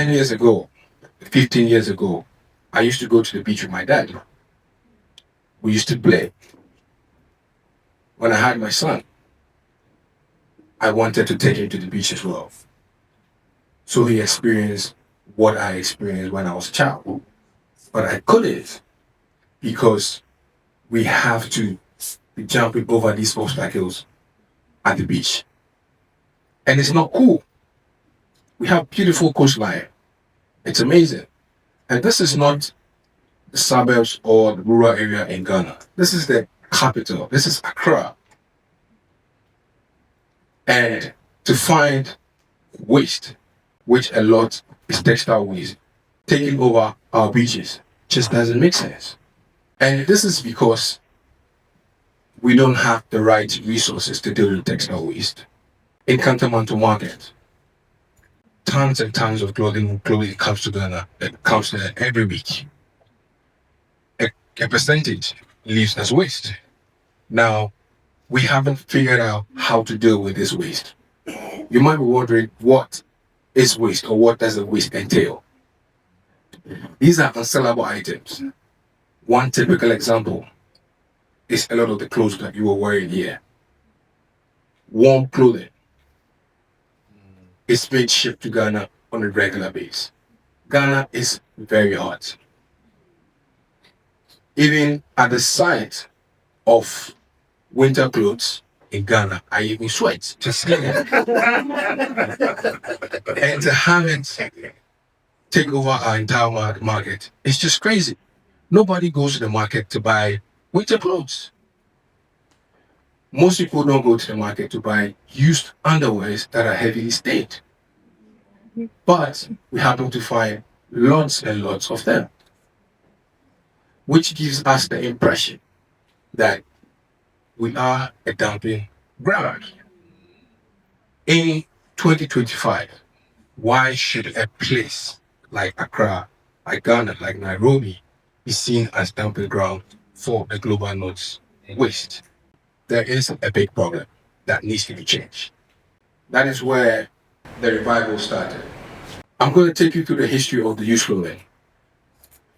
10 years ago, 15 years ago, I used to go to the beach with my dad. We used to play. When I had my son, I wanted to take him to the beach as well. So he experienced what I experienced when I was a child. But I couldn't because we have to be jumping over these obstacles at the beach. And it's not cool. We have beautiful coastline. It's amazing. And this is not the suburbs or the rural area in Ghana. This is the capital. This is Accra. And to find waste, which a lot is textile waste, taking over our beaches just doesn't make sense. And this is because we don't have the right resources to deal with textile waste. In Kantamanto Market, tons and tons of clothing comes to Ghana. It comes there every week. A percentage leaves as waste. Now, we haven't figured out how to deal with this waste. You might be wondering, what is waste, or what does the waste entail? These are unsellable items. One typical example is a lot of the clothes that you are wearing here. Warm clothing. It's being shipped to Ghana on a regular basis. Ghana is very hot. Even at the sight of winter clothes in Ghana, I even sweat just seeing it. And to have it take over our entire market, it's just crazy. Nobody goes to the market to buy winter clothes. Most people don't go to the market to buy used underwears that are heavily stained. But we happen to find lots and lots of them, which gives us the impression that we are a dumping ground. In 2025, why should a place like Accra, like Ghana, like Nairobi, be seen as dumping ground for the global north's waste? There is a big problem that needs to be changed. That is where the revival started. I'm going to take you through the history of the used clothing.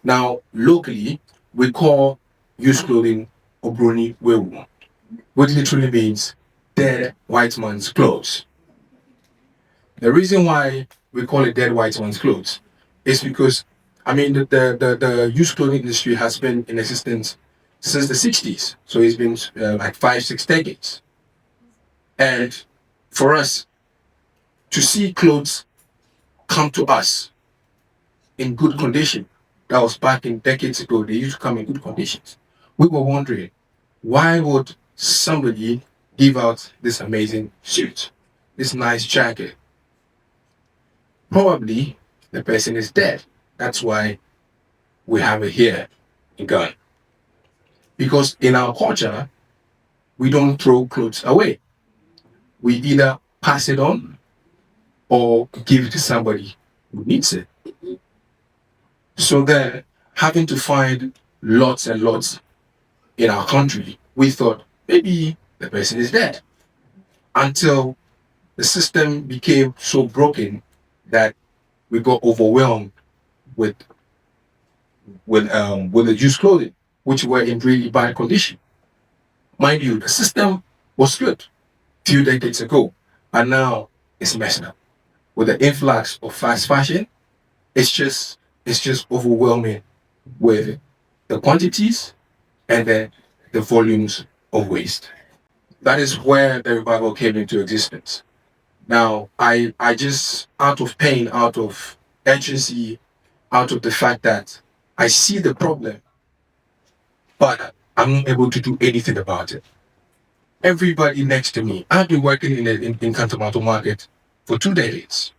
Now, locally, we call used clothing Obroni Wewu, which literally means dead white man's clothes. The reason why we call it dead white man's clothes is because, the used clothing industry has been in existence since the 60s. So it's been like 5-6 decades. And for us to see clothes come to us in good condition, that was back in decades ago, they used to come in good conditions. We were wondering, why would somebody give out this amazing suit, this nice jacket? Probably the person is dead. That's why we have it here in Ghana. Because in our culture, we don't throw clothes away. We either pass it on or give it to somebody who needs it. So then, having to find lots and lots in our country, we thought maybe the person is dead. Until the system became so broken that we got overwhelmed with the used clothing, which were in really bad condition. Mind you, the system was good a few decades ago, and now it's messed up. With the influx of fast fashion, it's just overwhelming with the quantities and then the volumes of waste. That is where the revival came into existence. Now, I just, out of pain, out of urgency, out of the fact that I see the problem, but I'm not able to do anything about it. Everybody next to me, I've been working in Kantamanto Market for 2 decades,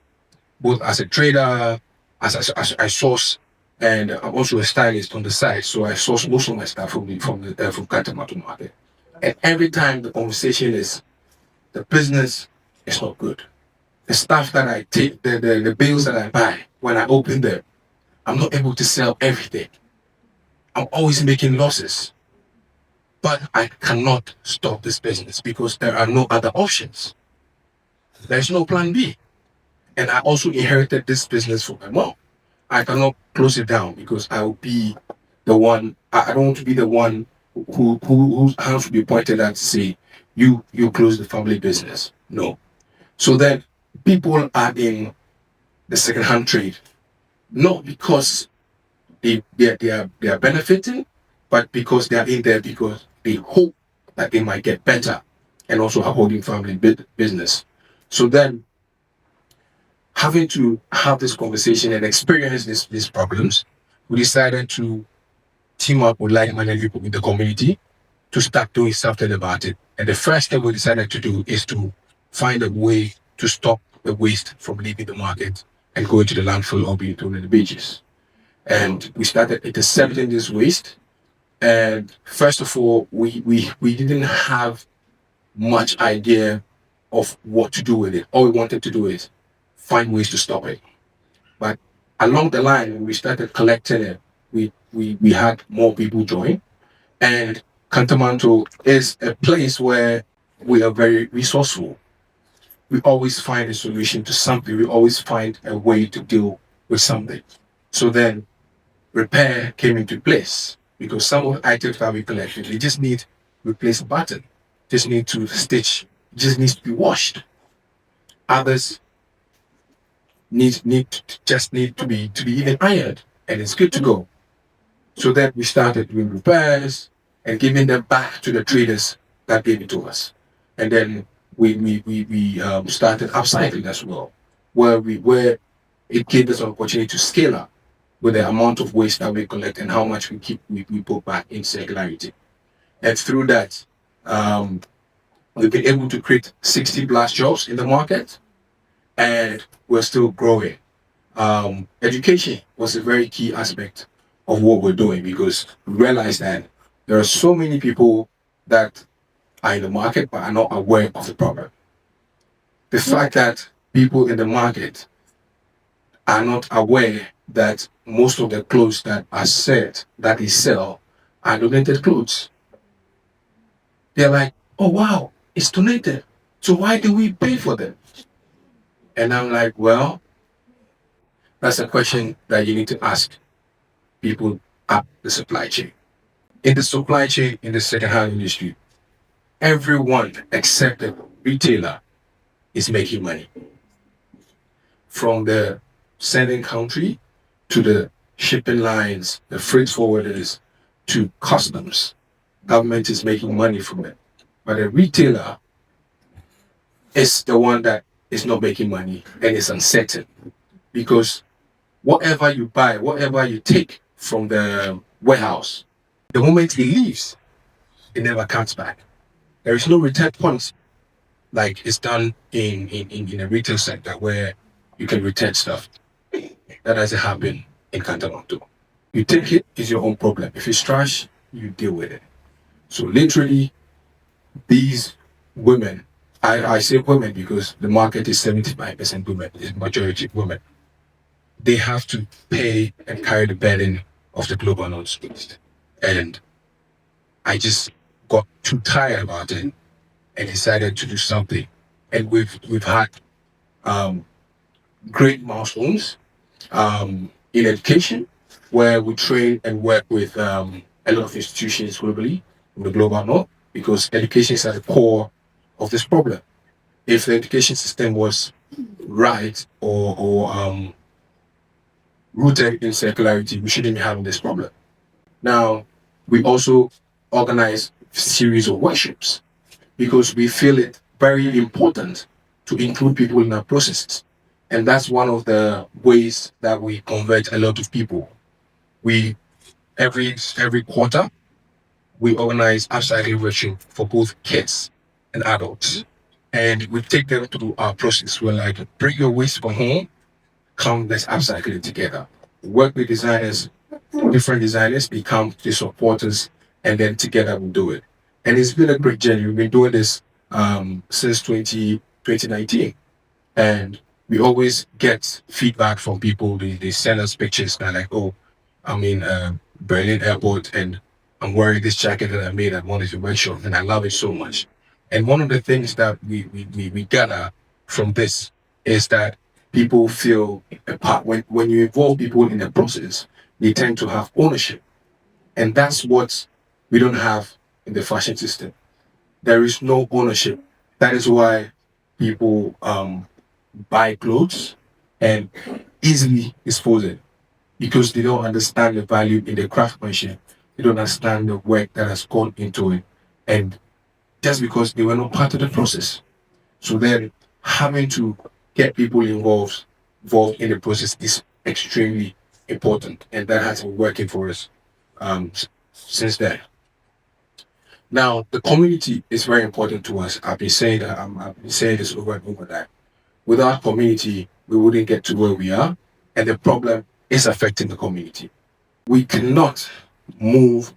both as a trader, as I source, and I'm also a stylist on the side. So I source most of my stuff from Kantamanto Market. And every time the conversation is, the business is not good. The stuff that I take, the bills that I buy, when I open them, I'm not able to sell everything. I'm always making losses. But I cannot stop this business because there are no other options. There's no plan B. And I also inherited this business from my mom. I cannot close it down because I will be the one. I don't want to be the one whose hands will be pointed at to say, you close the family business. No. So then people are in the second-hand trade, not because they are benefiting, but because they are in there because they hope that they might get better and also upholding family business. So then having to have this conversation and experience these problems, we decided to team up with like-minded people in the community to start doing something about it. And the first thing we decided to do is to find a way to stop the waste from leaving the market and going to the landfill or being thrown in the beaches. And we started intercepting this waste. And first of all, we didn't have much idea of what to do with it. All we wanted to do is find ways to stop it. But along the line, when we started collecting it, we had more people join. And Kantamanto is a place where we are very resourceful. We always find a solution to something. We always find a way to deal with something. So then repair came into place because some of the items that we collected, they just need replace a button, just need to stitch, just needs to be washed. Others need to be even ironed, and it's good to go. So then we started doing repairs and giving them back to the traders that gave it to us. And then we started upcycling as well, where it gave us an opportunity to scale up with the amount of waste that we collect and how much we put back in circularity. And through that, we've been able to create 60 plus jobs in the market, and we're still growing. Education was a very key aspect of what we're doing because we realized that there are so many people that are in the market but are not aware of the problem. The fact that people in the market are not aware that most of the clothes that are said that they sell are donated clothes. They're like, oh wow, it's donated. So why do we pay for them? And I'm like, well, that's a question that you need to ask people up the supply chain. In the supply chain, in the second-hand industry, everyone except the retailer is making money. From the sending country to the shipping lines, the freight forwarders to customs, government is making money from it. But a retailer is the one that is not making money and is uncertain because whatever you buy, whatever you take from the warehouse, the moment it leaves, it never comes back. There is no return point like it's done in a retail sector where you can return stuff. That doesn't happen in Kantamanto. You take it, it's your own problem. If it's trash, you deal with it. So literally, these women, I say women because the market is 75% women, is majority women. They have to pay and carry the burden of the global north waste. And I just got too tired about it and decided to do something. And we've had great milestones in education, where we train and work with a lot of institutions globally in the global north, because education is at the core of this problem. If the education system was right or rooted in circularity, we shouldn't be having this problem. Now, we also organize series of workshops because we feel it very important to include people in our processes. And that's one of the ways that we convert a lot of people. We every quarter we organize upcycling workshop for both kids and adults. And we take them through our process. We're like, bring your waste from home, come, let's upcycle it together. Work with designers, different designers become the supporters, and then together we do it. And it's been a great journey. We've been doing this since 2019. And we always get feedback from people. They send us pictures. They're like, oh, I'm in Berlin airport and I'm wearing this jacket that I made at one of your workshops and I love it so much. And one of the things that we gather from this is that people feel a part. When you involve people in the process, they tend to have ownership. And that's what we don't have in the fashion system. There is no ownership. That is why people buy clothes and easily dispose it because they don't understand the value in the craftsmanship. They don't understand the work that has gone into it. And just because they were not part of the process. So then having to get people involved in the process is extremely important. And that has been working for us since then. Now, the community is very important to us. I've been saying that. I've been saying this over and over that without community, we wouldn't get to where we are, and the problem is affecting the community. We cannot move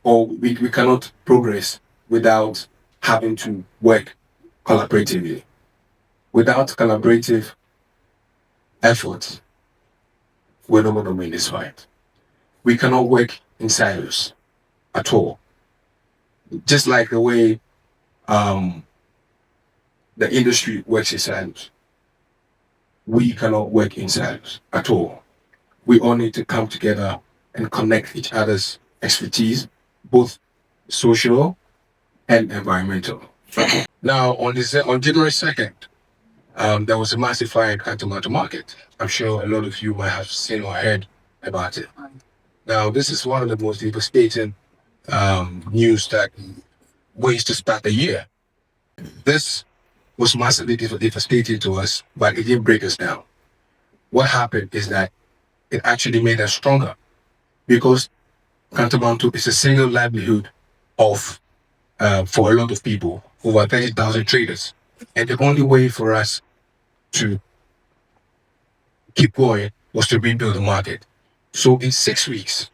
or we cannot progress without having to work collaboratively. Without collaborative effort, we're not going to win this fight. We cannot work in silos at all. Just like the way um, the industry works in silos, we cannot work in silos at all. We all need to come together and connect each other's expertise, both social and environmental. Now, on January 2nd, there was a massive fire in Kantamanto Market. I'm sure a lot of you might have seen or heard about it. Now, this is one of the most devastating news that ways to start the year. This was massively devastating to us, but it didn't break us down. What happened is that it actually made us stronger because Kantamanto is a single livelihood of for a lot of people, over 30,000 traders. And the only way for us to keep going was to rebuild the market. So in 6 weeks,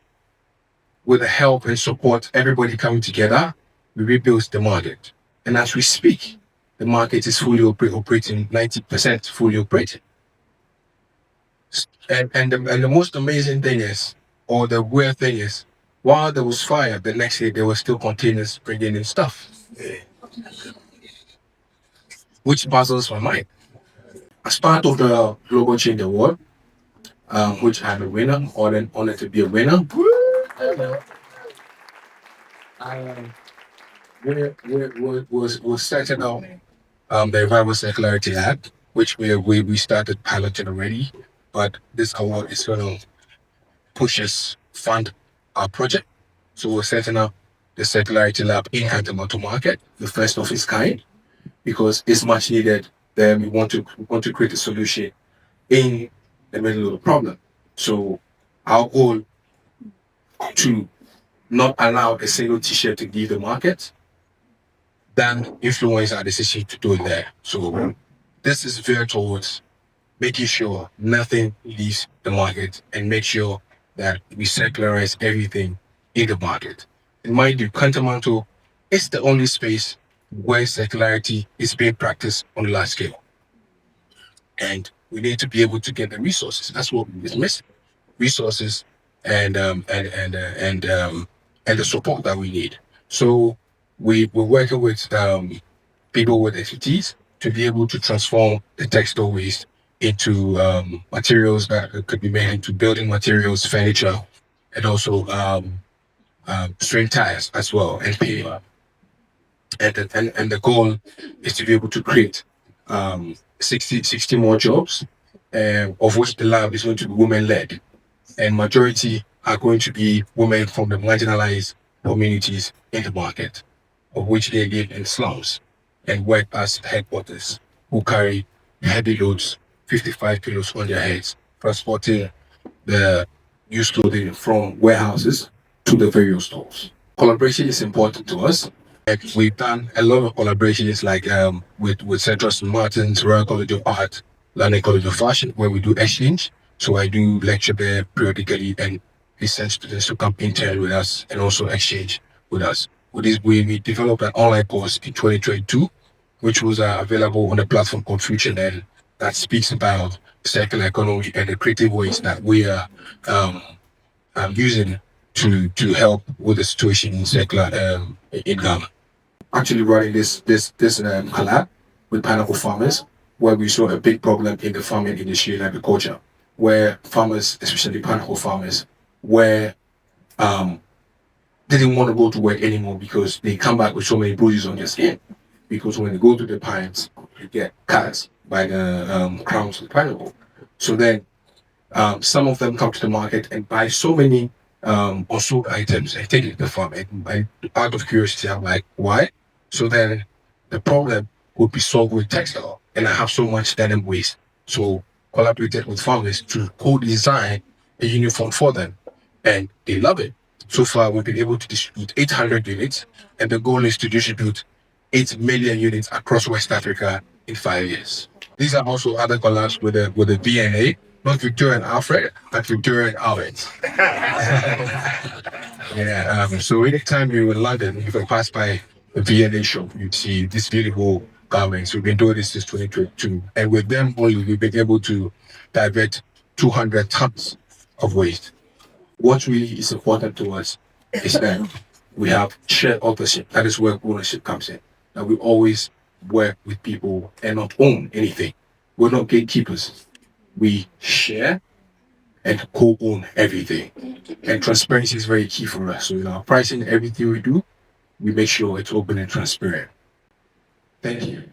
with the help and support, everybody coming together, we rebuilt the market. And as we speak, the market is fully operating, 90% fully operating. And the most amazing thing is, or the weird thing is, while there was fire, the next day there were still containers bringing in stuff, which puzzles my mind. As part of the Global Change Award, which I'm a winner, or an honor to be a winner, um, we're setting up the Revival Circularity Act, which we started piloting already, but this award is going to push us fund our project. So we're setting up the Circularity Lab in Kantamanto Market, the first of its kind, because it's much needed. Then we want to create a solution in the middle of the problem. So our goal to not allow a single t-shirt to leave the market, then influence our decision to do it there. So this is veered towards making sure nothing leaves the market and make sure that we circularize everything in the market. And mind you, Kantamanto is the only space where circularity is being practiced on a large scale. And we need to be able to get the resources. That's what is missing. Resources and the support that we need. So we're working with people with expertise to be able to transform the textile waste into materials that could be made into building materials, furniture, and also string tires as well, and paper. And the goal is to be able to create 60 more jobs, of which the lab is going to be women-led. And majority are going to be women from the marginalized communities in the market, of which they live in slums and work as headquarters, who carry heavy loads, 55 kilos on their heads, transporting the used clothing from warehouses to the various stores. Collaboration is important to us. And we've done a lot of collaborations like with Central St. Martin's, Royal College of Art, London College of Fashion, where we do exchange. So I do lecture there periodically and we send students to come intern with us and also exchange with us. With this, we developed an online course in 2022, which was available on a platform called FutureLearn that speaks about circular economy and the creative ways that we are using to help with the situation in circular in Ghana. Actually running this collab with pineapple farmers where we saw a big problem in the farming industry and agriculture, where farmers, especially pineapple farmers, were didn't want to go to work anymore because they come back with so many bruises on their skin. Because when they go to the pines, you get cut by the crowns of the pineapple. So then some of them come to the market and buy so many also items and take it to the farm. And out of curiosity, I'm like, why? So then the problem would be solved with textile. And I have so much denim waste. So collaborated with farmers to co-design a uniform for them. And they love it. So far, we've been able to distribute 800 units, and the goal is to distribute 8 million units across West Africa in 5 years. These are also other collabs with the DNA, not Victoria and Alfred, but Victoria and Albert. Yeah. So anytime you're in London, you can pass by the V&A shop. You see these beautiful garments. We've been doing this since 2022, and with them only, we've been able to divert 200 tons of waste. What really is important to us is that we have shared ownership. That is where ownership comes in. That we always work with people and not own anything. We're not gatekeepers. We share and co-own everything. And transparency is very key for us. So in our pricing, everything we do, we make sure it's open and transparent. Thank you.